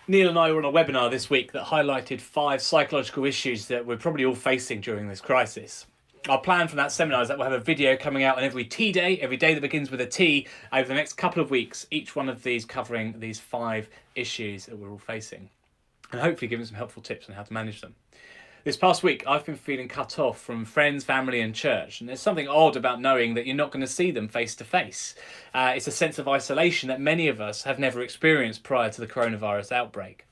Neil and I were on a webinar this week that highlighted 5 psychological issues that we're probably all facing during this crisis. Our plan from that seminar is that we'll have a video coming out on every T day, every day that begins with a T, over the next couple of weeks, each one of these covering these 5 issues that we're all facing, and hopefully giving some helpful tips on how to manage them. This past week, I've been feeling cut off from friends, family, and church, and there's something odd about knowing that you're not going to see them face to face. It's a sense of isolation that many of us have never experienced prior to the coronavirus outbreak.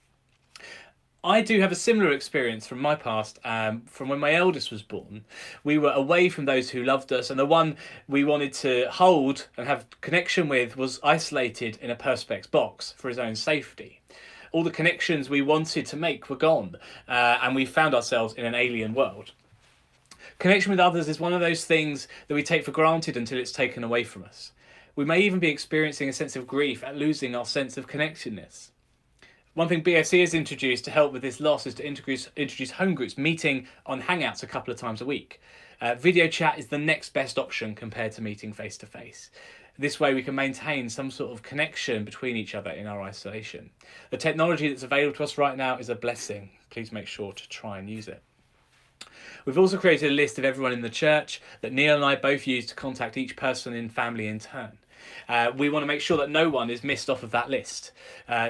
I do have a similar experience from my past, from when my eldest was born. We were away from those who loved us, and the one we wanted to hold and have connection with was isolated in a Perspex box for his own safety. All the connections we wanted to make were gone, and we found ourselves in an alien world. Connection with others is one of those things that we take for granted until it's taken away from us. We may even be experiencing a sense of grief at losing our sense of connectedness. One thing BSC has introduced to help with this loss is to introduce home groups, meeting on Hangouts a couple of times a week. Video chat is the next best option compared to meeting face to face. This way we can maintain some sort of connection between each other in our isolation. The technology that's available to us right now is a blessing. Please make sure to try and use it. We've also created a list of everyone in the church that Neil and I both use to contact each person in family in turn. We want to make sure that no one is missed off of that list.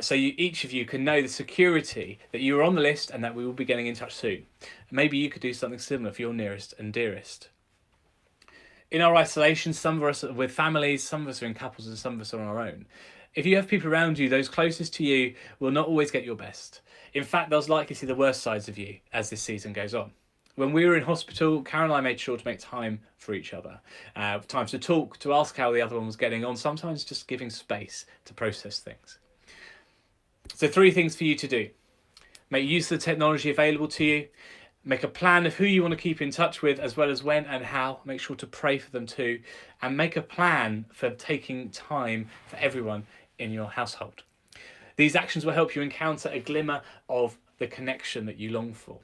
So each of you can know the security that you are on the list and that we will be getting in touch soon. Maybe you could do something similar for your nearest and dearest. In our isolation, some of us are with families, some of us are in couples, and some of us are on our own. If you have people around you, those closest to you will not always get your best. In fact, they'll likely see the worst sides of you as this season goes on. When we were in hospital, Karen and I made sure to make time for each other. Times to talk, to ask how the other one was getting on, sometimes just giving space to process things. So 3 things for you to do. Make use of the technology available to you. Make a plan of who you want to keep in touch with, as well as when and how. Make sure to pray for them too. And make a plan for taking time for everyone in your household. These actions will help you encounter a glimmer of the connection that you long for.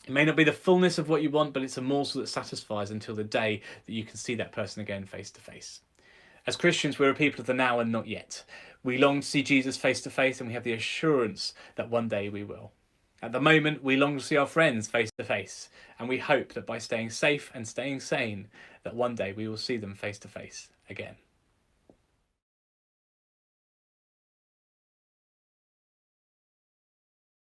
It may not be the fullness of what you want, but it's a morsel that satisfies until the day that you can see that person again face to face. As Christians, we're a people of the now and not yet. We long to see Jesus face to face, and we have the assurance that one day we will. At the moment, we long to see our friends face to face, and we hope that by staying safe and staying sane, that one day we will see them face to face again.